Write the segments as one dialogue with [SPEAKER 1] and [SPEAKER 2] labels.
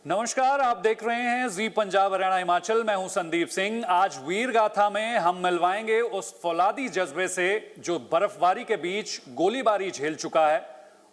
[SPEAKER 1] नमस्कार, आप देख रहे हैं जी पंजाब हरियाणा हिमाचल। मैं हूं संदीप सिंह। आज वीर गाथा में हम मिलवाएंगे उस फौलादी जज्बे से जो बर्फबारी के बीच गोलीबारी झेल चुका है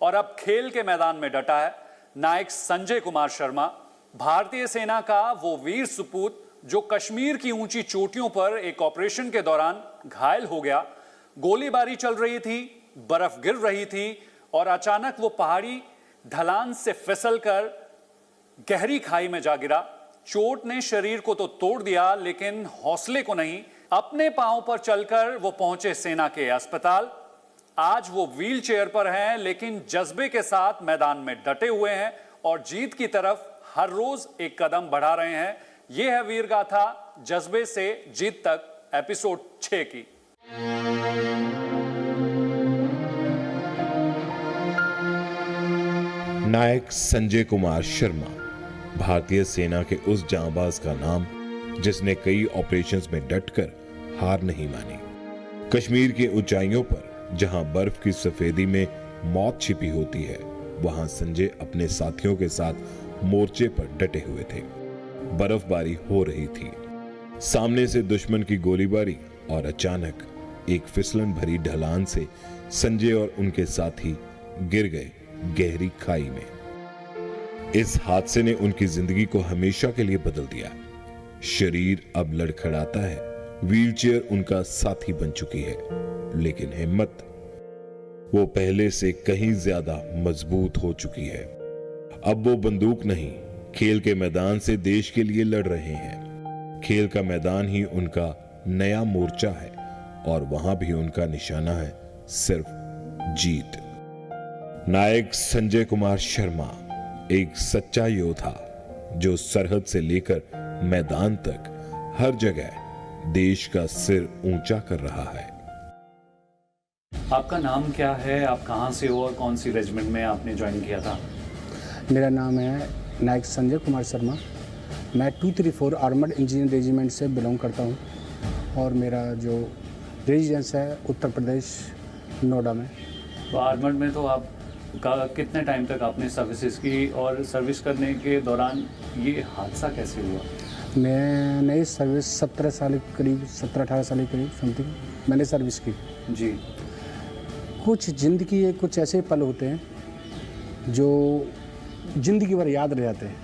[SPEAKER 1] और अब खेल के मैदान में डटा है। नायक संजय कुमार शर्मा, भारतीय सेना का वो वीर सपूत जो कश्मीर की ऊंची चोटियों पर एक ऑपरेशन के दौरान घायल हो गया। गोलीबारी चल रही थी, बर्फ गिर रही थी और अचानक वो पहाड़ी ढलान से फिसलकर गहरी खाई में जा गिरा। चोट ने शरीर को तो तोड़ दिया, लेकिन हौसले को नहीं। अपने पांव पर चलकर वो पहुंचे सेना के अस्पताल। आज वो व्हील चेयर पर हैं, लेकिन जज्बे के साथ मैदान में डटे हुए हैं और जीत की तरफ हर रोज एक कदम बढ़ा रहे हैं। ये है वीर गाथा, जज्बे से जीत तक, एपिसोड 6 की।
[SPEAKER 2] नायक संजय कुमार शर्मा, भारतीय सेना के उस जांबाज का नाम जिसने कई ऑपरेशंस में डटकर हार नहीं मानी। कश्मीर की ऊंचाइयों पर जहां बर्फ की सफेदी में मौत छिपी होती है, वहां संजय अपने साथियों के साथ मोर्चे पर डटे हुए थे। बर्फबारी हो रही थी, सामने से दुश्मन की गोलीबारी और अचानक एक फिसलन भरी ढलान से संजय और उनके साथी गिर गए गहरी खाई में। इस हादसे ने उनकी जिंदगी को हमेशा के लिए बदल दिया। शरीर अब लड़खड़ाता है, व्हीलचेयर उनका साथी बन चुकी है, लेकिन हिम्मत वो पहले से कहीं ज्यादा मजबूत हो चुकी है। अब वो बंदूक नहीं, खेल के मैदान से देश के लिए लड़ रहे हैं। खेल का मैदान ही उनका नया मोर्चा है और वहां भी उनका निशाना है सिर्फ जीत। नायक संजय कुमार शर्मा एक सच्चा योद्धा जो सरहद से लेकर मैदान तक हर जगह देश का सिर ऊंचा कर रहा है।
[SPEAKER 1] आपका नाम क्या है, आप कहां से हो और कौन सी रेजिमेंट में आपने ज्वाइन किया था?
[SPEAKER 3] मेरा नाम है नायक संजय कुमार शर्मा। मैं 234 आर्मर्ड इंजीनियर रेजिमेंट से बिलोंग करता हूं और मेरा जो रेजिडेंस है उत्तर प्रदेश नोएडा में।
[SPEAKER 1] तो आर्मर्ड में तो आप कितने टाइम तक आपने सर्विसेज की और सर्विस करने के दौरान ये हादसा कैसे हुआ?
[SPEAKER 3] मैंने सर्विस 17 साल के करीब, 17-18 साल के करीब समथिंग मैंने सर्विस की
[SPEAKER 1] जी।
[SPEAKER 3] कुछ ज़िंदगी के कुछ ऐसे पल होते हैं जो ज़िंदगी भर याद रह जाते हैं।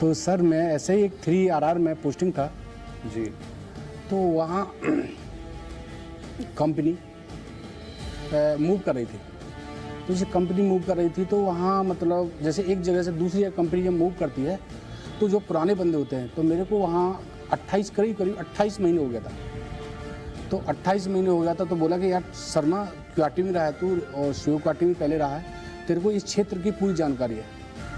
[SPEAKER 3] तो सर मैं ऐसे ही एक 3RR में पोस्टिंग था
[SPEAKER 1] जी।
[SPEAKER 3] तो वहाँ कंपनी मूव कर रही थी। तो जैसे कंपनी मूव कर रही थी तो वहाँ मतलब जैसे एक जगह से दूसरी जगह कंपनी जब मूव करती है तो जो पुराने बंदे होते हैं, तो मेरे को वहाँ 28 महीने हो गया था। तो 28 महीने हो गया था तो बोला कि यार शर्मा क्वार्टी में रहा है तू और शिव क्वार्टी में पहले रहा है, तेरे को इस क्षेत्र की पूरी जानकारी है,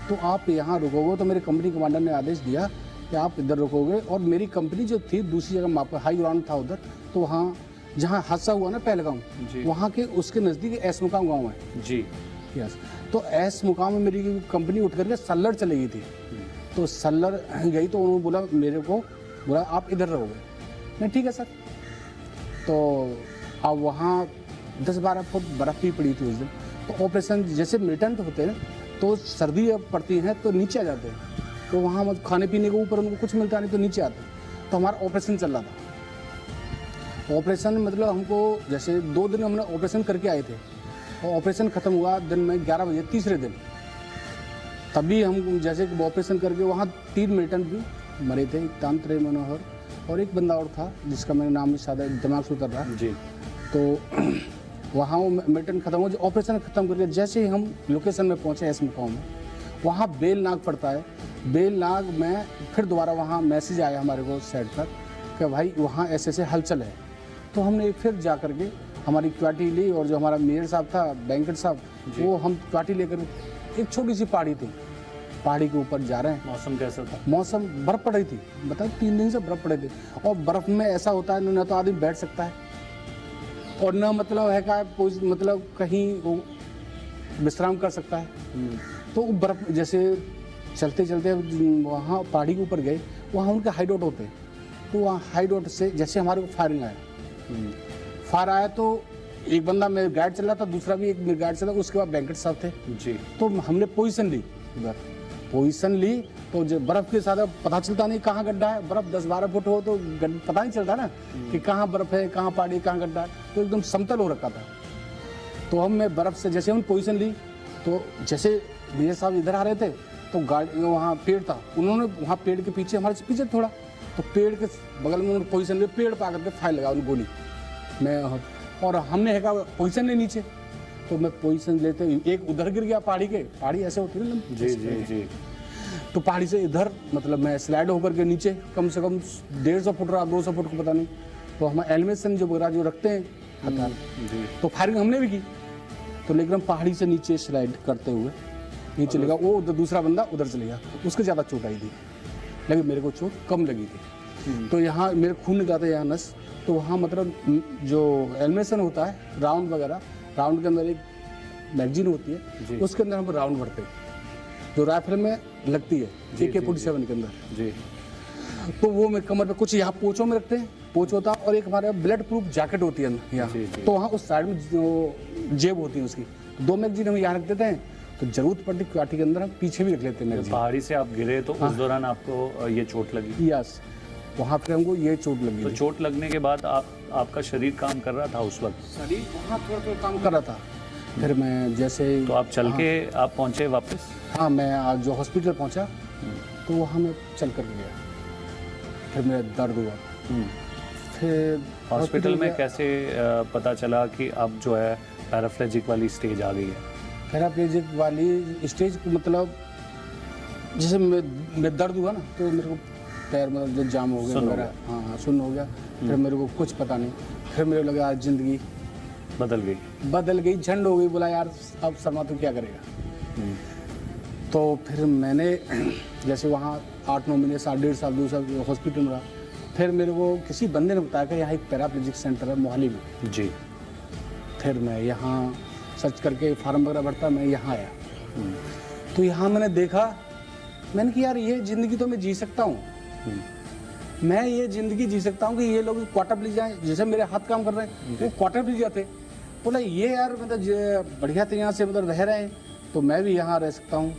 [SPEAKER 3] तो आप यहाँ रुकोगे। तो मेरे कंपनी कमांडर ने आदेश दिया कि आप इधर रुकोगे। और मेरी कंपनी जो थी दूसरी जगह वहाँ पर हाई ग्राउंड था उधर, तो वहाँ जहाँ हादसा हुआ ना पहलगाम, वहाँ के उसके नज़दीक एस मुकाम गाँव है
[SPEAKER 1] जी।
[SPEAKER 3] यस। तो एस मुकाम में मेरी कंपनी उठ करके सल्लर चली गई थी। तो सल्लर गई तो उन्होंने बोला मेरे को, बोला आप इधर रहोगे। मैं ठीक है सर। तो अब वहाँ 10-12 फुट बर्फ़ भी पड़ी थी उस दिन। तो ऑपरेशन जैसे मिलिटेंट होते हैं तो सर्दी अब पड़ती है तो नीचे आ जाते हैं। तो वहाँ मतलब खाने पीने के ऊपर उनको कुछ मिलता नहीं तो नीचे आते हैं। तो हमारा ऑपरेशन चल रहा था। ऑपरेशन मतलब हमको जैसे 2 दिन हमने ऑपरेशन करके आए थे और ऑपरेशन ख़त्म हुआ दिन में 11 बजे तीसरे दिन। तभी हम जैसे ऑपरेशन करके वहाँ 3 मिलिटेंट भी मरे थे, एक तांत्रे मनोहर और एक बंदा और था जिसका मेरा नाम भी शायद दिमाग से उतर रहा है जी। तो वहाँ वो मिलिटेंट ख़त्म हुआ। ऑपरेशन ख़त्म करके जैसे ही हम लोकेशन में पहुँचे एस मुकाम में, वहाँ बेलनाग पड़ता है। बेलनाग में फिर दोबारा वहाँ मैसेज आया हमारे को साइड पर कि भाई वहाँ ऐसे हलचल है। तो हमने फिर जा कर के हमारी क्वार्टी ली और जो हमारा मेयर साहब था, बैंकेट साहब, वो हम क्वार्टी लेकर एक छोटी सी पहाड़ी थी, पहाड़ी के ऊपर जा रहे हैं।
[SPEAKER 1] मौसम कैसा था? मौसम
[SPEAKER 3] बर्फ़ पड़ रही थी, बताओ 3 दिन से बर्फ़ पड़े थे। और बर्फ़ में ऐसा होता है न तो आदमी बैठ सकता है और न मतलब है का मतलब कहीं वो विश्राम कर सकता है। तो बर्फ़ जैसे चलते चलते वहाँ पहाड़ी के ऊपर गए, वहाँ उनके हाइडआउट होते हैं। तो वहाँ हाइडआउट से जैसे हमारे को फायरिंग आया, फायर आया तो एक बंदा मेरे गाइड चल रहा था, दूसरा भी एक मेरे गाइड चला, उसके बाद बैंकेट साहब थे जी। तो हमने पोजीशन ली उधर पोजीशन ली तो जो बर्फ के साथ पता चलता नहीं कहाँ गड्ढा है। बर्फ 10-12 फुट हो तो पता नहीं चलता ना कि कहाँ बर्फ है, कहाँ पहाड़ी, कहाँ गड्ढा है। तो एकदम समतल हो रखा था। तो मैं बर्फ से जैसे हम पोजीशन ली तो जैसे मेजर साहब इधर आ रहे थे तो गाड़ी वहाँ पेड़ था, उन्होंने वहाँ पेड़ के पीछे हमारे पीछे थोड़ा तो पेड़ के बगल में उन्होंने पोजीशन ली, पेड़ पा करके फायर लगा उन्हें गोली मैं, और हमने है पोजीशन ले नीचे। तो मैं पोजीशन लेते एक उधर गिर गया पहाड़ी ऐसे होती है ना।
[SPEAKER 1] जी जी जी।
[SPEAKER 3] तो पहाड़ी से इधर मतलब मैं स्लाइड होकर के नीचे कम से कम 150 फुट रहा, 200 फुट को पता नहीं। तो हम एलिमेशन जो वगैरह जो रखते हैं हथियार, तो फायरिंग हमने भी की। तो लेकिन हम पहाड़ी से नीचे स्लाइड करते हुए नीचे लगा, वो उधर दूसरा बंदा उधर चले गया, उसको ज़्यादा चोट आई थी, लेकिन मेरे को चोट कम लगी थी। तो यहाँ मेरे खून निकला था यहाँ नस, तो वहाँ मतलब जो एलिमेशन होता है राउंड वगैरह, राउंड के अंदर एक मैगजीन होती है, उसके अंदर हम राउंड भरते हैं जो राइफल में लगती है AK-47 के अंदर
[SPEAKER 1] जी।
[SPEAKER 3] तो वो मेरे कमर पे कुछ यहाँ पोचों में रखते हैं, पोच होता है, और एक हमारे ब्लड प्रूफ जैकेट होती है यहाँ। तो वहाँ उस साइड में जो जेब होती है उसकी 2 मैगजीन हम यहाँ रख देते हैं। तो जरूरत पड़ती क्वाटी के अंदर हम पीछे भी रख लेते हैं मैगजीन।
[SPEAKER 1] पहाड़ी से आप गिरे तो उस दौरान आपको ये चोट लगी?
[SPEAKER 3] यस, वहाँ पे हमको ये चोट लगी।
[SPEAKER 1] तो चोट लगने के बाद आपका शरीर काम कर रहा था उस वक्त?
[SPEAKER 3] शरीर वहाँ थोड़ा काम कर रहा था। फिर मैं जैसे
[SPEAKER 1] तो आप चल के आप पहुँचे वापस?
[SPEAKER 3] हाँ, मैं आज जो हॉस्पिटल पहुँचा तो वहाँ मैं चल कर गया। फिर मेरा दर्द हुआ। फिर
[SPEAKER 1] हॉस्पिटल में कैसे पता चला कि अब जो है पैराप्लेजिक वाली स्टेज आ गई है?
[SPEAKER 3] पैराप्लेजिक वाली स्टेज मतलब जैसे मैं दर्द हुआ ना तो मेरे को पैर मतलब जो जाम हो गया वगैरह, हाँ सुन्न हो गया। फिर मेरे को कुछ पता नहीं, फिर मेरे को लगा आज जिंदगी बदल गई, झंड हो गई। बोला यार अब शर्मा तू क्या करेगा। तो फिर मैंने जैसे वहाँ 8-9 महीने 1.5 साल 2 साल हॉस्पिटल में रहा। फिर मेरे को किसी बंदे ने बताया कि यहाँ एक पैराप्लेजिक सेंटर है मोहाली में
[SPEAKER 1] जी।
[SPEAKER 3] फिर मैं यहाँ सर्च करके फार्म वगैरह भरता, मैं यहाँ आया। तो यहाँ मैंने देखा, मैंने कि यार ये ज़िंदगी तो मैं जी सकता हूँ, मैं ये ज़िंदगी जी सकता हूँ कि ये लोग क्वार्टर प्लीज जाए, जैसे मेरे हाथ काम कर रहे हैं वो क्वार्टर प्लीज जाते। बोला ये यार मतलब बढ़िया तरीके से मतलब रह रहे हैं तो मैं भी यहाँ रह सकता हूँ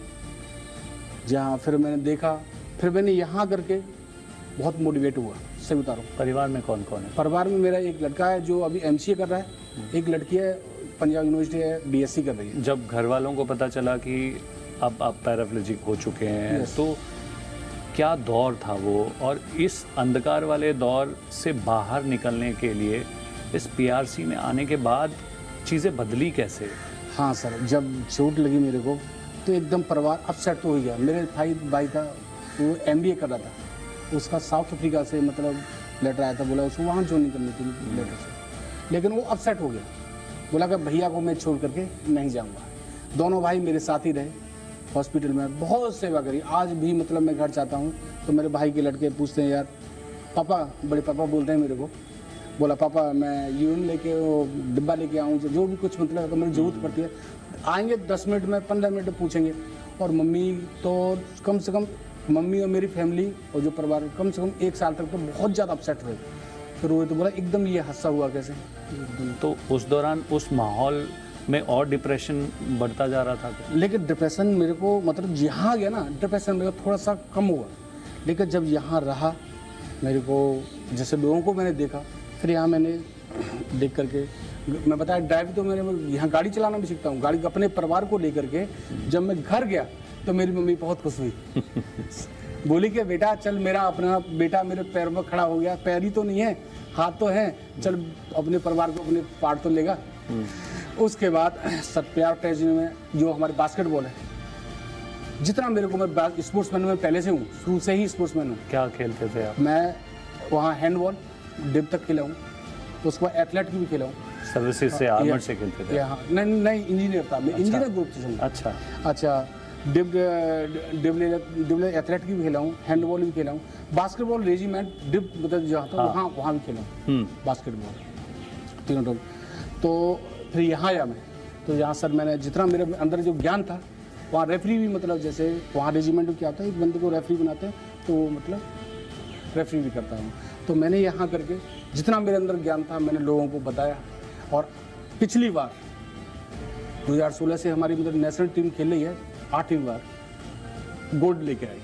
[SPEAKER 3] जहाँ। फिर मैंने देखा, फिर मैंने यहाँ करके बहुत मोटिवेट हुआ। सही बता रहा हूँ।
[SPEAKER 1] परिवार में कौन कौन है?
[SPEAKER 3] परिवार में मेरा एक लड़का है जो अभी MCA कर रहा है, एक लड़की है पंजाब यूनिवर्सिटी है BSc कर रही है।
[SPEAKER 1] जब घर वालों को पता चला कि अब आप पैराप्लेजिक हो चुके हैं तो क्या दौर था वो, और इस अंधकार वाले दौर से बाहर निकलने के लिए इस PRC में आने के बाद चीज़ें बदली कैसे?
[SPEAKER 3] हाँ सर, जब चोट लगी मेरे को तो एकदम परिवार अपसेट तो हो गया। मेरे भाई था वो MBA कर रहा था, उसका साउथ अफ्रीका से मतलब लेटर आया था, बोला उसको वहाँ ज्वाइन करने के लिए लेटर से, लेकिन वो अपसेट हो गया। बोला कि भैया को मैं छोड़ करके नहीं जाऊँगा। दोनों भाई मेरे साथ ही रहे हॉस्पिटल में, बहुत सेवा करी। आज भी मतलब मैं घर जाता हूँ तो मेरे भाई के लड़के पूछते हैं यार पापा, बड़े पापा बोलते हैं मेरे को, बोला पापा मैं यूरिन लेके वो डिब्बा लेके आऊँ, जो भी कुछ मतलब मेरी जरूरत पड़ती है आएंगे 10 मिनट में 15 मिनट में पूछेंगे। और मम्मी तो कम से कम, मम्मी और मेरी फैमिली और जो परिवार कम से कम 1 साल तक तो बहुत ज़्यादा अपसेट रहे। फिर रोए तो बोला एकदम ये हादसा हुआ कैसे।
[SPEAKER 1] तो उस दौरान उस माहौल में और डिप्रेशन बढ़ता जा रहा था?
[SPEAKER 3] लेकिन डिप्रेशन मेरे को मतलब यहाँ गया ना, डिप्रेशन मेरे को थोड़ा सा कम हुआ, लेकिन जब यहाँ रहा मेरे को जैसे लोगों को मैंने देखा, फिर यहाँ मैंने देख करके मैं बताया ड्राइव तो मैंने यहाँ गाड़ी चलाना भी सीखता हूँ, गाड़ी अपने परिवार को लेकर के। जब मैं घर गया तो मेरी मम्मी बहुत खुश हुई, बोली कि बेटा चल मेरा अपना बेटा मेरे पैर में खड़ा हो गया, पैर ही तो नहीं है हाथ तो है, चल अपने परिवार को अपने पार्ट तो लेगा। उसके बाद सत्यार ट्रेजरी में जो हमारे बास्केटबॉल है, जितना मेरे को, मैं स्पोर्ट्समैन में पहले से हूँ, शुरू से ही स्पोर्ट्समैन हूँ।
[SPEAKER 1] क्या खेलते थे आप?
[SPEAKER 3] मैं वहाँ हैंडबॉल डिप तक खेला हूँ, तो उसके बाद एथलेट की भी खेला हूँ।
[SPEAKER 1] सर्विसेज से आर्मर से खेलते थे?
[SPEAKER 3] नहीं इंजीनियर था मैं। अच्छा। इंजीनियर ग्रुप से। अच्छा डिप एथलेट की भी खेला हूँ, हैंडबॉल भी खेला हूँ, बास्केटबॉल रेजिमेंट डिप मतलब जहाँ था वहाँ भी खेला हूँ बास्केटबॉल, तीनों टोल। तो फिर यहाँ आया मैं, तो यहाँ सर मैंने जितना मेरे अंदर जो ज्ञान था, वहाँ रेफरी भी मतलब जैसे वहाँ रेजिमेंट में क्या होता है, एक बंदे को रेफरी बनाते हैं तो मतलब रेफरी भी करता हूँ। तो मैंने यहाँ करके जितना मेरे अंदर ज्ञान था मैंने लोगों को बताया। और पिछली बार 2016 से हमारी मतलब नेशनल टीम खेल रही है 8वीं बार, गोल्ड लेके आई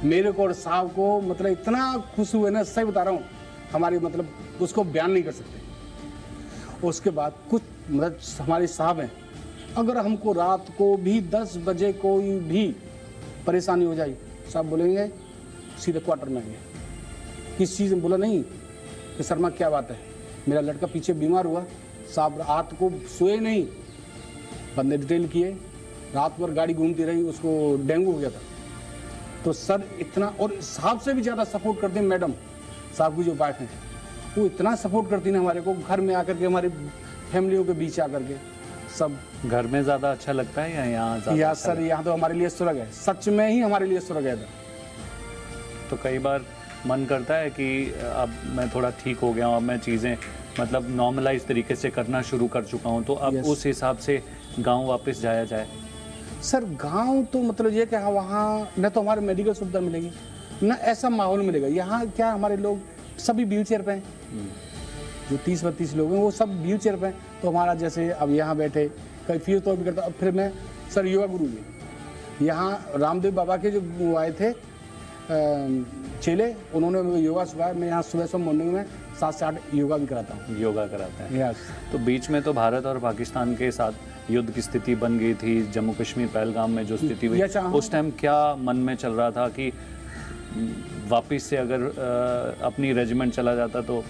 [SPEAKER 3] मेरे को और साहब को, मतलब इतना खुश हुए ना, सही बता रहा हूँ, हमारी मतलब उसको बयान नहीं कर सकते। उसके बाद कुछ मतलब हमारे साहब हैं, अगर हमको रात को भी 10 बजे कोई भी परेशानी हो जाए, साहब बोलेंगे सीधे क्वार्टर में आएंगे। किस चीज़ में बोला नहीं कि शर्मा क्या बात है, मेरा लड़का पीछे बीमार हुआ, साहब रात को सोए नहीं, बंदे डिटेल किए, रात भर गाड़ी घूमती रही, उसको डेंगू हो गया था। तो सर इतना, और साहब से भी ज़्यादा सपोर्ट करते हैं मैडम, साहब की जो वाइफ हैं, वो इतना सपोर्ट करती है हमारे को, घर में आकर के, हमारी फैमिलियों के बीच आकर के सब।
[SPEAKER 1] घर में ज़्यादा अच्छा लगता है या यहाँ ज़्यादा?
[SPEAKER 3] या सर यहाँ तो हमारे लिए स्वर्ग है, सच में ही हमारे लिए स्वर्ग है।
[SPEAKER 1] तो कई बार मन करता है कि अब मैं थोड़ा ठीक हो गया हूँ, अब मैं चीज़ें मतलब नॉर्मलाइज तरीके से करना शुरू कर चुका हूँ, तो अब
[SPEAKER 3] Yes.
[SPEAKER 1] उस हिसाब से गांव वापस जाया जाए।
[SPEAKER 3] सर गांव तो मतलब ये कि हाँ, वहाँ न तो हमारे मेडिकल सुविधा मिलेगी, न ऐसा माहौल मिलेगा। यहाँ क्या हमारे लोग सभी व्हील चेयर पे हैं, जो 30-32 लोग हैं वो सब व्हील चेयर पे हैं। तो हमारा जैसे अब यहाँ बैठे कहीं फिर तो भी करता, अब फिर मैं सर योगा गुरु जी, यहाँ रामदेव बाबा के जो वो आए थे चेले, उन्होंने मुझे योगा सिखाया। मैं यहाँ सुबह मॉर्निंग में 7 से 8 योगा भी कराता हूँ।
[SPEAKER 1] योगा कराते हैं।
[SPEAKER 3] यस।
[SPEAKER 1] तो बीच में तो भारत और पाकिस्तान के साथ युद्ध की स्थिति बन गई थी, जम्मू कश्मीर पहलगाम में जो स्थिति हुई,
[SPEAKER 3] Yes, हाँ।
[SPEAKER 1] उस टाइम क्या मन में चल रहा था कि वापस से अगर अपनी रेजिमेंट चला जाता तो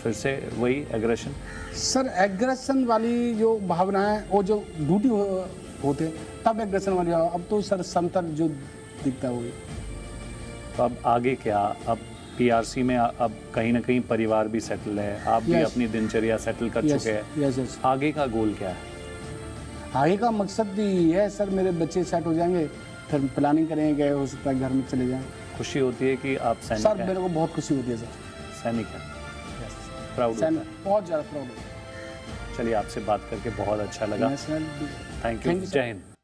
[SPEAKER 1] फिर से वही एग्रेशन?
[SPEAKER 3] सर एग्रेशन वाली जो भावना है, वो जो ड्यूटी होते तब एग्रेशन वाली, अब तो सर समतल जो दिखता है वही।
[SPEAKER 1] तो अब आगे क्या? अब पीआरसी में अब कहीं ना कहीं परिवार भी सेटल है, आप भी
[SPEAKER 3] Yes.
[SPEAKER 1] अपनी दिनचर्या सेटल कर
[SPEAKER 3] यस
[SPEAKER 1] चुके हैं,
[SPEAKER 3] यस यस।
[SPEAKER 1] आगे का गोल क्या है?
[SPEAKER 3] आगे का मकसद ये है सर, मेरे बच्चे सेट हो जाएंगे, फिर प्लानिंग करेंगे, हो सकता है घर में चले जाएं।
[SPEAKER 1] खुशी होती है कि आप
[SPEAKER 3] सर
[SPEAKER 1] सैनिक
[SPEAKER 3] मेरे
[SPEAKER 1] हैं?
[SPEAKER 3] को बहुत खुशी होती है सर।
[SPEAKER 1] सैनिक हैं, प्राउड होता है।
[SPEAKER 3] बहुत ज़्यादा प्राउड है।
[SPEAKER 1] चलिए, आपसे बात करके बहुत अच्छा लगा।
[SPEAKER 3] National
[SPEAKER 1] thank you.
[SPEAKER 3] Thank you, sir.
[SPEAKER 1] जय हिंद।